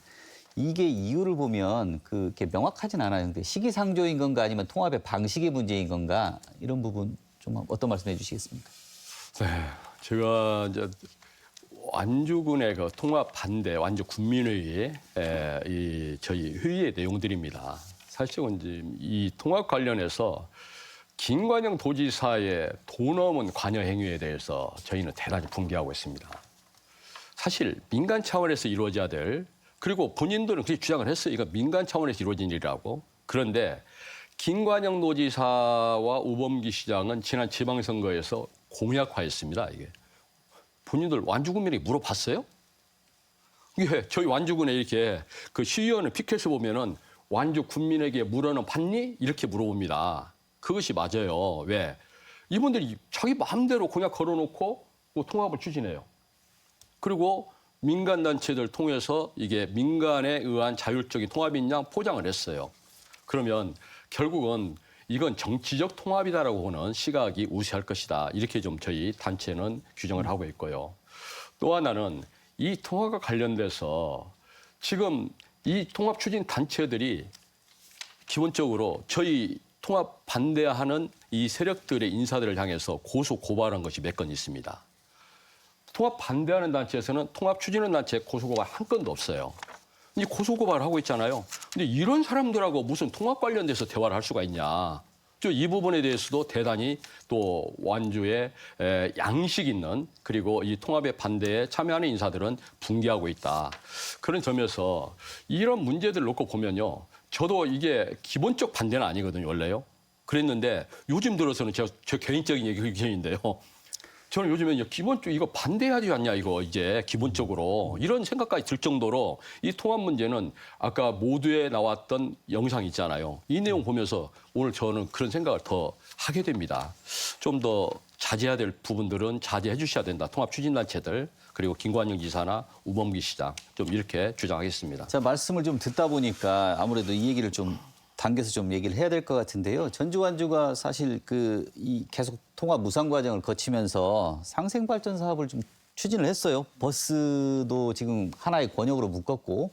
이게 이유를 보면 그게 명확하진 않아요. 근데 시기상조인 건가 아니면 통합의 방식의 문제인 건가 이런 부분 좀 어떤 말씀해 주시겠습니까?
네, 제가 이제 완주군의 그 통합 반대 완주 군민회의 이 저희 회의의 내용들입니다. 사실은 이제 이 통합 관련해서 김관영 도지사의 돈 없는 관여 행위에 대해서 저희는 대단히 붕괴하고 있습니다. 사실 민간 차원에서 이루어져야 될 그리고 본인들은 그렇게 주장을 했어요. 이거 민간 차원에서 이루어진 일이라고. 그런데 김관영 도지사와 우범기 시장은 지난 지방선거에서 공약화했습니다. 이게 본인들 완주군민에게 물어봤어요? 이게 저희 완주군에 이렇게 그 시의원을 피켓을 보면은 완주 군민에게 물어는 봤니? 이렇게 물어봅니다. 그것이 맞아요. 왜? 이분들이 자기 마음대로 공약 걸어놓고 뭐 통합을 추진해요. 그리고 민간단체들 통해서 이게 민간에 의한 자율적인 통합인 양 포장을 했어요. 그러면 결국은 이건 정치적 통합이다라고 하는 시각이 우세할 것이다. 이렇게 좀 저희 단체는 규정을 하고 있고요. 또 하나는 이 통합과 관련돼서 지금 이 통합 추진 단체들이 기본적으로 저희 통합 반대하는 이 세력들의 인사들을 향해서 고소 고발한 것이 몇 건 있습니다. 통합 반대하는 단체에서는 통합 추진하는 단체 고소 고발 한 건도 없어요. 이제 고소고발을 하고 있잖아요. 근데 이런 사람들하고 무슨 통합 관련돼서 대화를 할 수가 있냐. 이 부분에 대해서도 대단히 또 완주에 양식 있는 그리고 이 통합의 반대에 참여하는 인사들은 붕괴하고 있다. 그런 점에서 이런 문제들을 놓고 보면요. 저도 이게 기본적 반대는 아니거든요, 원래요. 그랬는데 요즘 들어서는 제 개인적인 의견인데요. 저는 요즘에 기본적으로 이거 반대하지 않냐, 이거 이제 기본적으로 이런 생각까지 들 정도로 이 통합 문제는 아까 모두에 나왔던 영상 있잖아요. 이 내용 보면서 오늘 저는 그런 생각을 더 하게 됩니다. 좀 더 자제해야 될 부분들은 자제해 주셔야 된다. 통합 추진단체들 그리고 김관영 지사나 우범기 시장 좀 이렇게 주장하겠습니다.
자, 말씀을 좀 듣다 보니까 아무래도 이 얘기를 좀 당겨서 좀 얘기를 해야 될 것 같은데요. 전주 완주가 사실 이 계속 통합 무상 과정을 거치면서 상생 발전 사업을 좀 추진을 했어요. 버스도 지금 하나의 권역으로 묶었고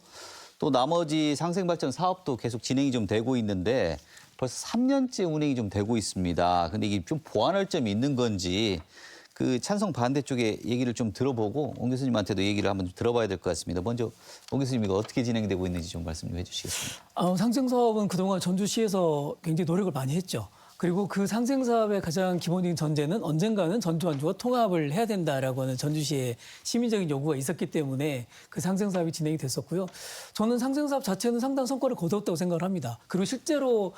또 나머지 상생 발전 사업도 계속 진행이 좀 되고 있는데 벌써 3년째 운행이 좀 되고 있습니다. 근데 이게 좀 보완할 점이 있는 건지 그 찬성 반대 쪽에 얘기를 좀 들어보고 옹 교수님한테도 얘기를 한번 들어봐야 될 것 같습니다. 먼저 옹 교수님 이거 어떻게 진행되고 있는지 좀 말씀 좀 해주시겠습니다.
상생 사업은 그동안 전주시에서 굉장히 노력을 많이 했죠. 그리고 그 상생 사업의 가장 기본적인 전제는 언젠가는 전주 완주가 통합을 해야 된다라고 하는 전주시의 시민적인 요구가 있었기 때문에 그 상생 사업이 진행이 됐었고요. 저는 상생 사업 자체는 상당한 성과를 거뒀다고 생각을 합니다. 그리고 실제로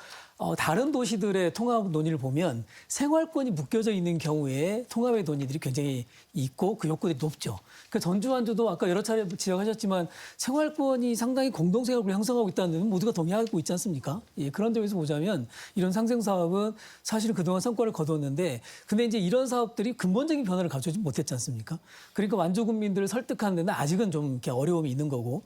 다른 도시들의 통합 논의를 보면 생활권이 묶여져 있는 경우에 통합의 논의들이 굉장히 있고 그 욕구들이 높죠. 그러니까 전주 완주도 아까 여러 차례 지적하셨지만 생활권이 상당히 공동생활을 형성하고 있다는 데는 모두가 동의하고 있지 않습니까? 예, 그런 점에서 보자면 이런 상생 사업은 사실은 그동안 성과를 거뒀는데 근데 이제 이런 사업들이 근본적인 변화를 가져오지 못했지 않습니까? 그러니까 완주 국민들을 설득하는 데는 아직은 좀 이렇게 어려움이 있는 거고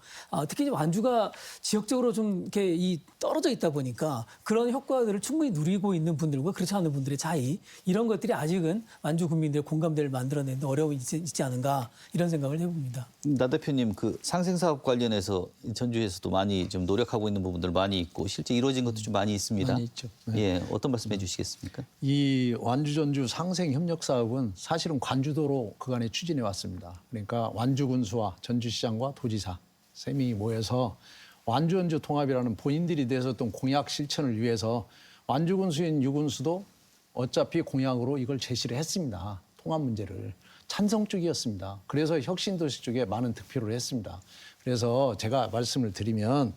특히 완주가 지역적으로 좀 이렇게 떨어져 있다 보니까 그런 효과들을 충분히 누리고 있는 분들과 그렇지 않은 분들의 차이 이런 것들이 아직은 완주 국민들의 공감대를 만들어내는 데 어려움이 있지 않은가 이런 생각을 해봅니다.
나 대표님 그 상생 사업 관련해서 전주에서도 많이 좀 노력하고 있는 부분들 많이 있고 실제 이루어진 것도 좀 많이 있습니다.
많이 있죠. 네.
예, 어떤 말씀해 주시겠습니까?
이 완주 전주 상생 협력 사업은 사실은 관주도로 그간에 추진해 왔습니다. 그러니까 완주 군수와 전주시장과 도지사 세 명이 모여서 완주 전주 통합이라는 본인들이 내세웠던 공약 실천을 위해서 완주 군수인 유군수도 어차피 공약으로 이걸 제시를 했습니다. 통합 문제를 찬성 쪽이었습니다. 그래서 혁신도시 쪽에 많은 득표를 했습니다. 그래서 제가 말씀을 드리면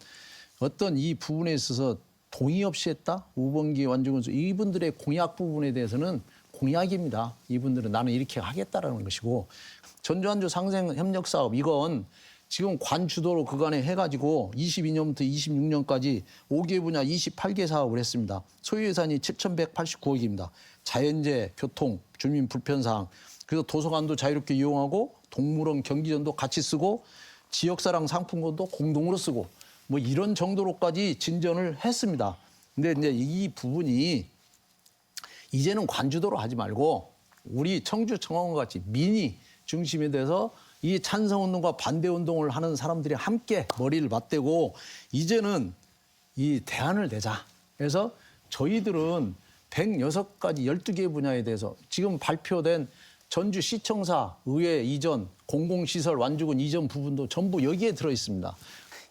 어떤 이 부분에 있어서 동의 없이 했다? 우범기 완주군수 이분들의 공약 부분에 대해서는 공약입니다. 이분들은 나는 이렇게 하겠다라는 것이고 전주 완주 상생 협력 사업 이건 지금 관주도로 그간에 해가지고 22년부터 26년까지 5개 분야 28개 사업을 했습니다. 소요 예산이 7,189억입니다. 자연재해, 교통, 주민 불편사항, 그래서 도서관도 자유롭게 이용하고 동물원 경기전도 같이 쓰고 지역사랑 상품권도 공동으로 쓰고 뭐 이런 정도로까지 진전을 했습니다. 근데 이제 이 부분이 이제는 관주도로 하지 말고 우리 청주 청원과 같이 민이 중심에 대해서 이 찬성운동과 반대운동을 하는 사람들이 함께 머리를 맞대고 이제는 이 대안을 내자. 그래서 저희들은 106가지 12개 분야에 대해서 지금 발표된 전주시청사 의회 이전, 공공시설 완주군 이전 부분도 전부 여기에 들어 있습니다.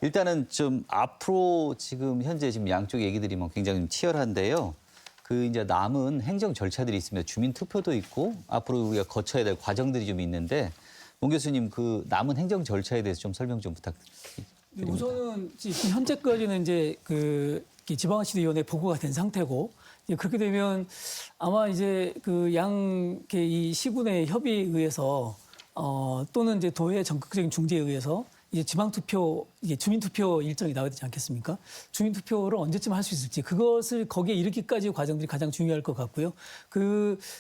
일단은 좀 앞으로 지금 현재 지금 양쪽 얘기들이 뭐 굉장히 좀 치열한데요. 그 이제 남은 행정 절차들이 있습니다. 주민 투표도 있고 앞으로 우리가 거쳐야 될 과정들이 좀 있는데 옹 교수님 그 남은 행정 절차에 대해서 좀 설명 좀 부탁드립니다.
우선은 지금 현재까지는 이제 그 지방자치위원회 보고가 된 상태고 그렇게 되면 아마 이제 그 이 시군의 협의에 의해서 또는 이제 도의 적극적인 중재에 의해서 이제 지방투표, 이게 주민투표 일정이 나와야 되지 않겠습니까? 주민투표를 언제쯤 할 수 있을지 그것을 거기에 이르기까지 과정들이 가장 중요할 것 같고요.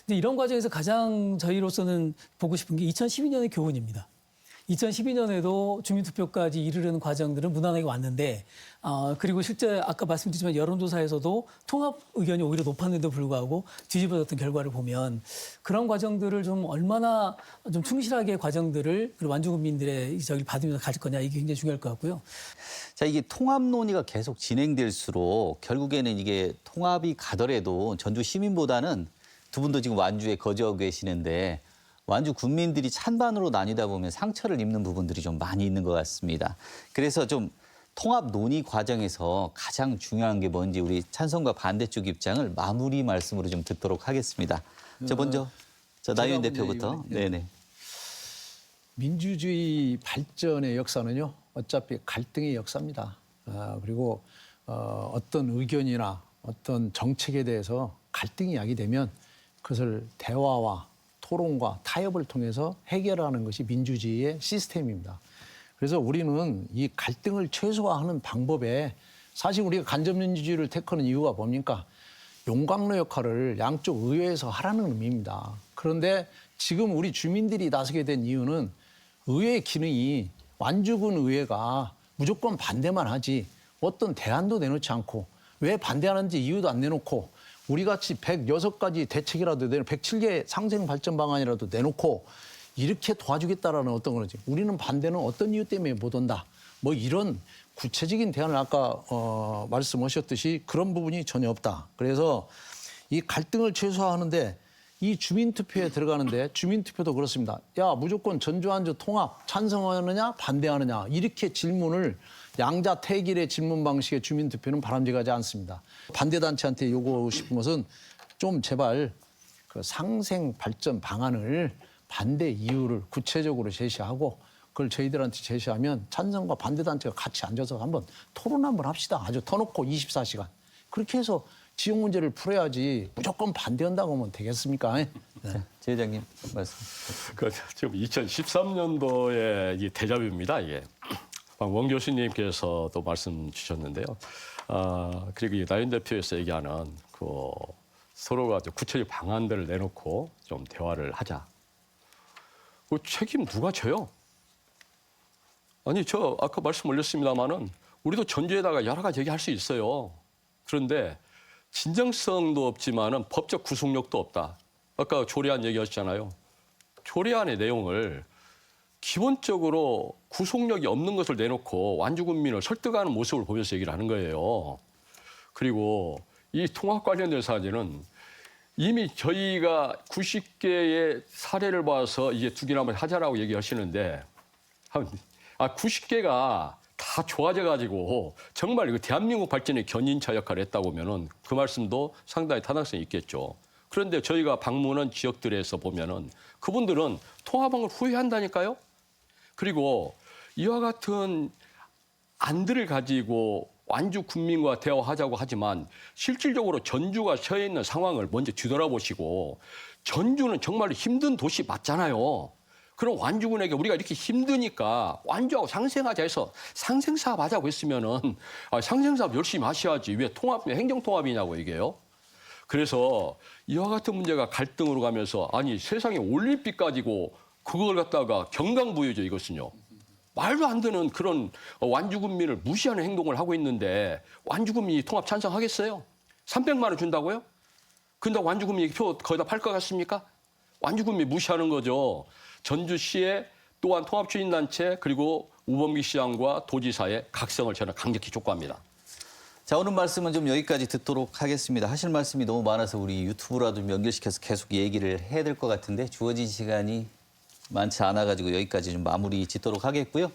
이제 이런 과정에서 가장 저희로서는 보고 싶은 게 2012년의 교훈입니다. 2012년에도 주민투표까지 이르는 과정들은 무난하게 왔는데 그리고 실제 아까 말씀드렸지만 여론조사에서도 통합 의견이 오히려 높았는데도 불구하고 뒤집어졌던 결과를 보면 그런 과정들을 좀 얼마나 좀 충실하게 과정들을 그리고 완주 국민들의 저기를 받으면서 가질 거냐 이게 굉장히 중요할 것 같고요.
자, 이게 통합 논의가 계속 진행될수록 결국에는 이게 통합이 가더라도 전주 시민보다는 두 분도 지금 완주에 거주하고 계시는데 완주 국민들이 찬반으로 나뉘다 보면 상처를 입는 부분들이 좀 많이 있는 것 같습니다. 그래서 좀 통합 논의 과정에서 가장 중요한 게 뭔지 우리 찬성과 반대쪽 입장을 마무리 말씀으로 좀 듣도록 하겠습니다. 먼저 나윤 대표부터. 네네.
민주주의 발전의 역사는요, 어차피 갈등의 역사입니다. 그리고 어떤 의견이나 어떤 정책에 대해서 갈등이 야기되면 그것을 대화와 토론과 타협을 통해서 해결하는 것이 민주주의의 시스템입니다. 그래서 우리는 이 갈등을 최소화하는 방법에 사실 우리가 간접민주주의를 택하는 이유가 뭡니까? 용광로 역할을 양쪽 의회에서 하라는 의미입니다. 그런데 지금 우리 주민들이 나서게 된 이유는 의회 기능이 완주군 의회가 무조건 반대만 하지 어떤 대안도 내놓지 않고 왜 반대하는지 이유도 안 내놓고 우리같이 106가지 대책이라도 107개 상생 발전 방안이라도 내놓고 이렇게 도와주겠다라는 어떤 거지. 우리는 반대는 어떤 이유 때문에 못 온다. 뭐 이런 구체적인 대안을 아까 말씀하셨듯이 그런 부분이 전혀 없다. 그래서 이 갈등을 최소화하는데 이 주민투표에 들어가는데 주민투표도 그렇습니다. 야, 무조건 전주완주 통합 찬성하느냐 반대하느냐 이렇게 질문을 양자택일의 질문 방식의 주민투표는 바람직하지 않습니다. 반대단체한테 요구하고 싶은 것은 좀 제발 그 상생 발전 방안을 반대 이유를 구체적으로 제시하고 그걸 저희들한테 제시하면 찬성과 반대단체가 같이 앉아서 한번 토론 한번 합시다. 아주 터놓고 24시간. 그렇게 해서 지역 문제를 풀어야지 무조건 반대한다고 하면 되겠습니까? 네.
제 회장님 말씀.
지금 2013년도의 이 대자뷰입니다. 이게 원 교수님께서도 말씀 주셨는데요. 그리고 이 나윤 대표에서 얘기하는 그 서로가 구체적 방안들을 내놓고 좀 대화를 하자. 그 책임 누가 져요? 아니 저 아까 말씀 올렸습니다마는 우리도 전주에다가 여러 가지 얘기할 수 있어요. 그런데 진정성도 없지만은 법적 구속력도 없다. 아까 조례안 얘기하셨잖아요. 조례안의 내용을 기본적으로 구속력이 없는 것을 내놓고 완주군민을 설득하는 모습을 보면서 얘기를 하는 거예요. 그리고 이 통합 관련된 사안은 이미 저희가 90개의 사례를 봐서 이제 두 개나 하자라고 얘기하시는데 90개가 다 좋아져가지고 정말 그 대한민국 발전의 견인차 역할을 했다고 하면은 그 말씀도 상당히 타당성이 있겠죠. 그런데 저희가 방문한 지역들에서 보면은 그분들은 통합한 걸 후회한다니까요. 그리고 이와 같은 안들을 가지고 완주 군민과 대화하자고 하지만 실질적으로 전주가 처해 있는 상황을 먼저 뒤돌아보시고 전주는 정말 힘든 도시 맞잖아요. 그럼 완주군에게 우리가 이렇게 힘드니까 완주하고 상생하자 해서 상생사업 하자고 했으면은 상생사업 열심히 하셔야지 왜 행정통합이냐고 얘기해요. 그래서 이와 같은 문제가 갈등으로 가면서 아니 세상에 올림픽 가지고 그걸 갖다가 경강부여죠 이것은요. 말도 안 되는 그런 완주군민을 무시하는 행동을 하고 있는데 완주군민이 통합 찬성하겠어요? 300만 원 준다고요? 근데 완주군민이 표 거기다 팔 것 같습니까? 완주군민 무시하는 거죠. 전주시의 또한 통합추진단체 그리고 우범기 시장과 도지사의 각성을 저는 강력히 촉구합니다.
자, 오늘 말씀은 좀 여기까지 듣도록 하겠습니다. 하실 말씀이 너무 많아서 우리 유튜브라도 좀 연결시켜서 계속 얘기를 해야 될 것 같은데 주어진 시간이 많지 않아가지고 여기까지 좀 마무리 짓도록 하겠고요.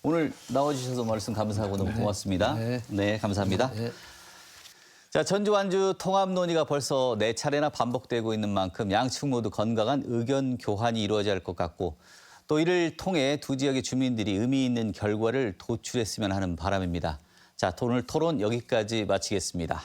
오늘 나와주셔서 말씀 감사하고 너무 고맙습니다. 네, 감사합니다.
네.
자, 전주 완주 통합 논의가 벌써 4차례나 반복되고 있는 만큼 양측 모두 건강한 의견 교환이 이루어져야 할 것 같고 또 이를 통해 두 지역의 주민들이 의미 있는 결과를 도출했으면 하는 바람입니다. 자, 오늘 토론 여기까지 마치겠습니다.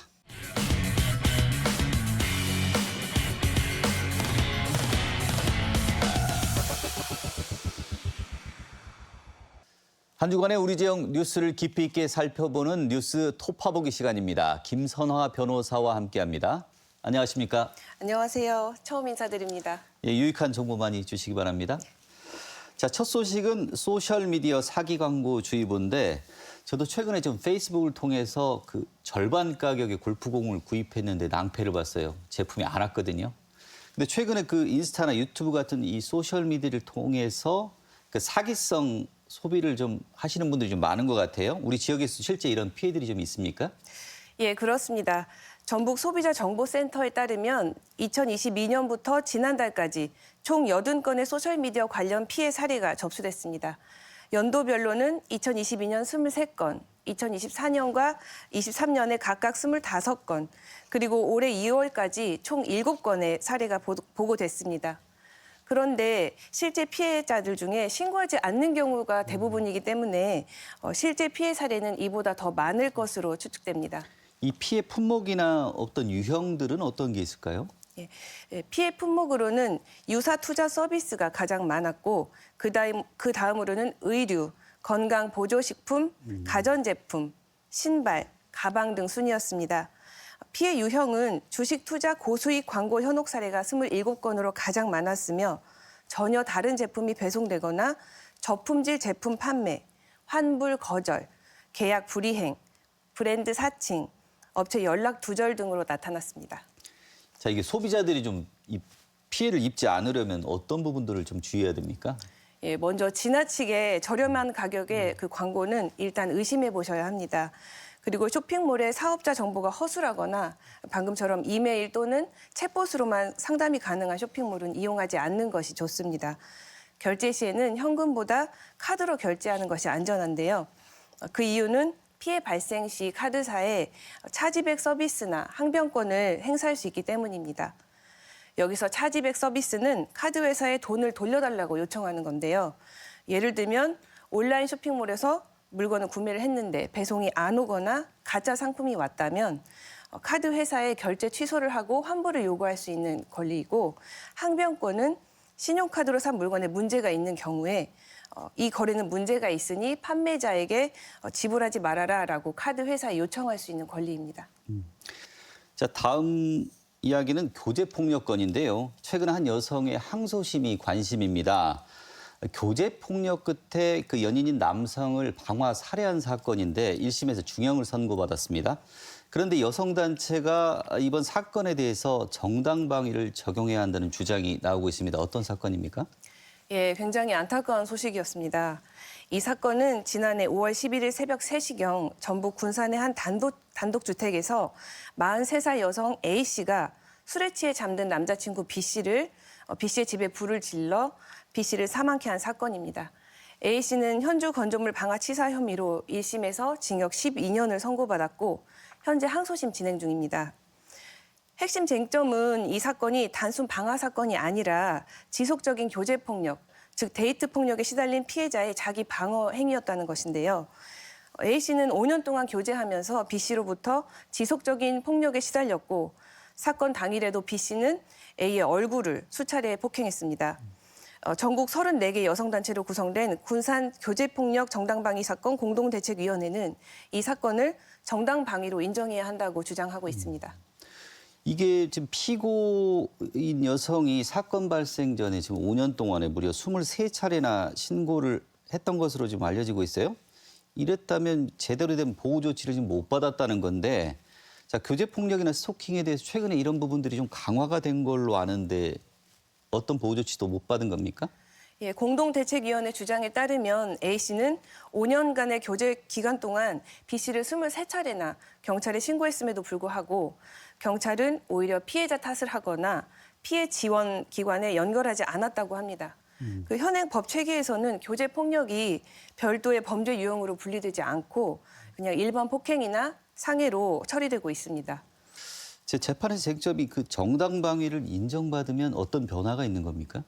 한 주간의 우리 지역 뉴스를 깊이 있게 살펴보는 뉴스 톱파보기 시간입니다. 김선화 변호사와 함께합니다. 안녕하십니까?
안녕하세요. 처음 인사드립니다.
예, 유익한 정보 많이 주시기 바랍니다. 자, 첫 소식은 소셜미디어 사기 광고 주의보인데 저도 최근에 좀 페이스북을 통해서 그 절반 가격의 골프공을 구입했는데 낭패를 봤어요. 제품이 안 왔거든요. 근데 최근에 그 인스타나 유튜브 같은 이 소셜미디어를 통해서 그 사기성 소비를 좀 하시는 분들이 좀 많은 것 같아요. 우리 지역에서 실제 이런 피해들이 좀 있습니까?
예, 그렇습니다. 전북 소비자정보센터에 따르면 2022년부터 지난달까지 총 80건의 소셜미디어 관련 피해 사례가 접수됐습니다. 연도별로는 2022년 23건, 2024년과 23년에 각각 25건, 그리고 올해 2월까지 총 7건의 사례가 보고됐습니다. 그런데 실제 피해자들 중에 신고하지 않는 경우가 대부분이기 때문에 실제 피해 사례는 이보다 더 많을 것으로 추측됩니다.
이 피해 품목이나 어떤 유형들은 어떤 게 있을까요?
피해 품목으로는 유사 투자 서비스가 가장 많았고 그 다음으로는 의류, 건강 보조식품, 가전제품, 신발, 가방 등 순이었습니다. 피해 유형은 주식 투자 고수익 광고 현혹 사례가 27건으로 가장 많았으며 전혀 다른 제품이 배송되거나 저품질 제품 판매, 환불 거절, 계약 불이행, 브랜드 사칭, 업체 연락 두절 등으로 나타났습니다.
자, 이게 소비자들이 좀 이 피해를 입지 않으려면 어떤 부분들을 좀 주의해야 됩니까?
먼저 지나치게 저렴한 가격의 그 광고는 일단 의심해 보셔야 합니다. 그리고 쇼핑몰의 사업자 정보가 허술하거나 방금처럼 이메일 또는 챗봇으로만 상담이 가능한 쇼핑몰은 이용하지 않는 것이 좋습니다. 결제 시에는 현금보다 카드로 결제하는 것이 안전한데요. 그 이유는 피해 발생 시 카드사에 차지백 서비스나 항변권을 행사할 수 있기 때문입니다. 여기서 차지백 서비스는 카드 회사에 돈을 돌려달라고 요청하는 건데요. 예를 들면 온라인 쇼핑몰에서 물건을 구매를 했는데 배송이 안 오거나 가짜 상품이 왔다면 카드 회사에 결제 취소를 하고 환불을 요구할 수 있는 권리이고, 항변권은 신용카드로 산 물건에 문제가 있는 경우에 이 거래는 문제가 있으니 판매자에게 지불하지 말아라라고 카드 회사에 요청할 수 있는 권리입니다.
자, 다음 이야기는 교제폭력건인데요. 최근 한 여성의 항소심이 관심입니다. 교제폭력 끝에 그 연인인 남성을 방화 살해한 사건인데 1심에서 중형을 선고받았습니다. 그런데 여성단체가 이번 사건에 대해서 정당방위를 적용해야 한다는 주장이 나오고 있습니다. 어떤 사건입니까?
굉장히 안타까운 소식이었습니다. 이 사건은 지난해 5월 11일 새벽 3시경 전북 군산의 한 단독주택에서 43살 여성 A씨가 술에 취해 잠든 남자친구 B씨의 집에 불을 질러 B씨를 사망케 한 사건입니다. A씨는 현주 건조물 방화치사 혐의로 1심에서 징역 12년을 선고받았고 현재 항소심 진행 중입니다. 핵심 쟁점은 이 사건이 단순 방화 사건이 아니라 지속적인 교제폭력, 즉 데이트 폭력에 시달린 피해자의 자기 방어 행위였다는 것인데요. A씨는 5년 동안 교제하면서 B씨로부터 지속적인 폭력에 시달렸고 사건 당일에도 B씨는 A의 얼굴을 수차례 폭행했습니다. 전국 34개 여성단체로 구성된 군산 교제폭력 정당방위 사건 공동대책위원회는 이 사건을 정당방위로 인정해야 한다고 주장하고 있습니다.
이게 지금 피고인 여성이 사건 발생 전에 지금 5년 동안에 무려 23차례나 신고를 했던 것으로 지금 알려지고 있어요. 이랬다면 제대로 된 보호 조치를 지금 못 받았다는 건데, 자, 교제폭력이나 스토킹에 대해서 최근에 이런 부분들이 좀 강화가 된 걸로 아는데 어떤 보호 조치도 못 받은 겁니까?
공동대책위원회 주장에 따르면 A씨는 5년간의 교제 기간 동안 B씨를 23차례나 경찰에 신고했음에도 불구하고 경찰은 오히려 피해자 탓을 하거나 피해 지원 기관에 연결하지 않았다고 합니다. 그 현행 법 체계에서는 교제 폭력이 별도의 범죄 유형으로 분리되지 않고 그냥 일반 폭행이나 상해로 처리되고 있습니다.
제 재판에서 쟁점이 그 정당방위를 인정받으면 어떤 변화가 있는 겁니까?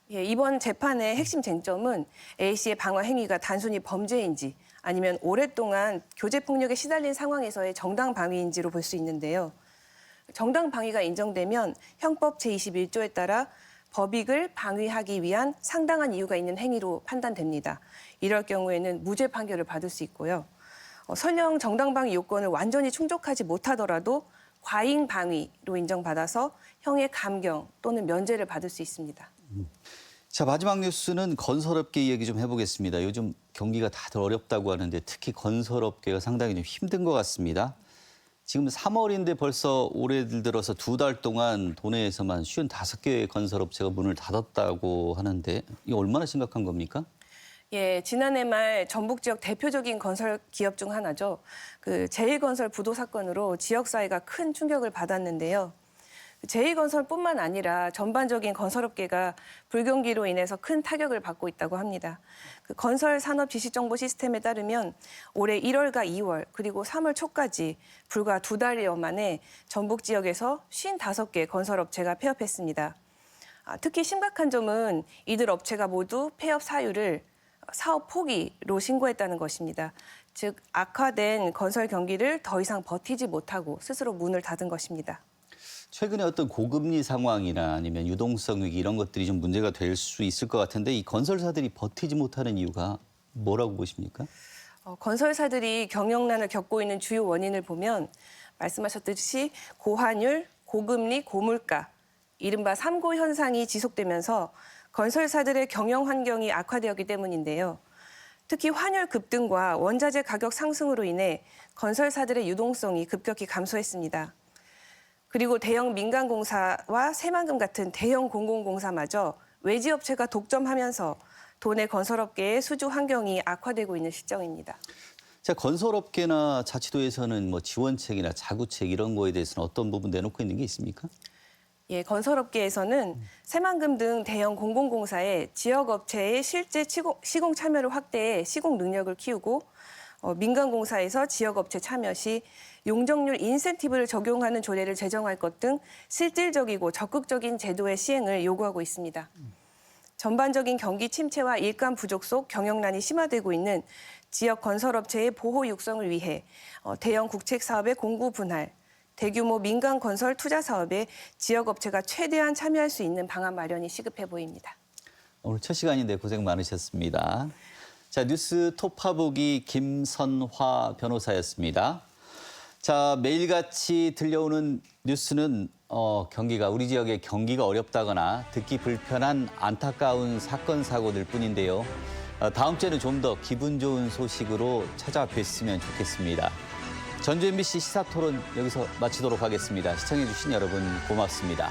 이번 재판의 핵심 쟁점은 A씨의 방화 행위가 단순히 범죄인지 아니면 오랫동안 교제 폭력에 시달린 상황에서의 정당방위인지로 볼 수 있는데요. 정당방위가 인정되면 형법 제21조에 따라 법익을 방위하기 위한 상당한 이유가 있는 행위로 판단됩니다. 이럴 경우에는 무죄 판결을 받을 수 있고요. 설령 정당방위 요건을 완전히 충족하지 못하더라도 과잉방위로 인정받아서 형의 감경 또는 면제를 받을 수 있습니다.
자, 마지막 뉴스는 건설업계 이야기 좀 해보겠습니다. 요즘 경기가 다들 어렵다고 하는데 특히 건설업계가 상당히 좀 힘든 것 같습니다. 지금 3월인데 벌써 올해 들어서 2달 동안 도내에서만 55개의 건설업체가 문을 닫았다고 하는데 이게 얼마나 심각한 겁니까?
지난해 말 전북 지역 대표적인 건설 기업 중 하나죠. 그 제일건설 부도 사건으로 지역 사회가 큰 충격을 받았는데요. 제2건설뿐만 아니라 전반적인 건설업계가 불경기로 인해서 큰 타격을 받고 있다고 합니다. 그 건설 산업 지시 정보 시스템에 따르면 올해 1월과 2월 그리고 3월 초까지 불과 2달여 만에 전북 지역에서 55개 건설업체가 폐업했습니다. 특히 심각한 점은 이들 업체가 모두 폐업 사유를 사업 포기로 신고했다는 것입니다. 즉 악화된 건설 경기를 더 이상 버티지 못하고 스스로 문을 닫은 것입니다.
최근에 어떤 고금리 상황이나 아니면 유동성 위기 이런 것들이 좀 문제가 될 수 있을 것 같은데 이 건설사들이 버티지 못하는 이유가 뭐라고 보십니까?
건설사들이 경영난을 겪고 있는 주요 원인을 보면 말씀하셨듯이 고환율, 고금리, 고물가, 이른바 3고 현상이 지속되면서 건설사들의 경영 환경이 악화되었기 때문인데요. 특히 환율 급등과 원자재 가격 상승으로 인해 건설사들의 유동성이 급격히 감소했습니다. 그리고 대형 민간공사와 새만금 같은 대형 공공공사마저 외지업체가 독점하면서 도내 건설업계의 수주 환경이 악화되고 있는 실정입니다.
자, 건설업계나 자치도에서는 뭐 지원책이나 자구책 이런 거에 대해서는 어떤 부분 내놓고 있는 게 있습니까?
예, 건설업계에서는 새만금 등 대형 공공공사의 지역업체의 실제 시공 참여를 확대해 시공 능력을 키우고 민간공사에서 지역업체 참여 시 용적률 인센티브를 적용하는 조례를 제정할 것 등 실질적이고 적극적인 제도의 시행을 요구하고 있습니다. 전반적인 경기 침체와 일감 부족 속 경영난이 심화되고 있는 지역 건설업체의 보호 육성을 위해 대형 국책 사업의 공구 분할, 대규모 민간 건설 투자 사업에 지역업체가 최대한 참여할 수 있는 방안 마련이 시급해 보입니다.
오늘 첫 시간인데 고생 많으셨습니다. 자, 뉴스 톱파보기 김선화 변호사였습니다. 자, 매일같이 들려오는 뉴스는 우리 지역의 경기가 어렵다거나 듣기 불편한 안타까운 사건 사고들 뿐인데요. 다음 주에는 좀 더 기분 좋은 소식으로 찾아뵀으면 좋겠습니다. 전주 MBC 시사토론 여기서 마치도록 하겠습니다. 시청해주신 여러분 고맙습니다.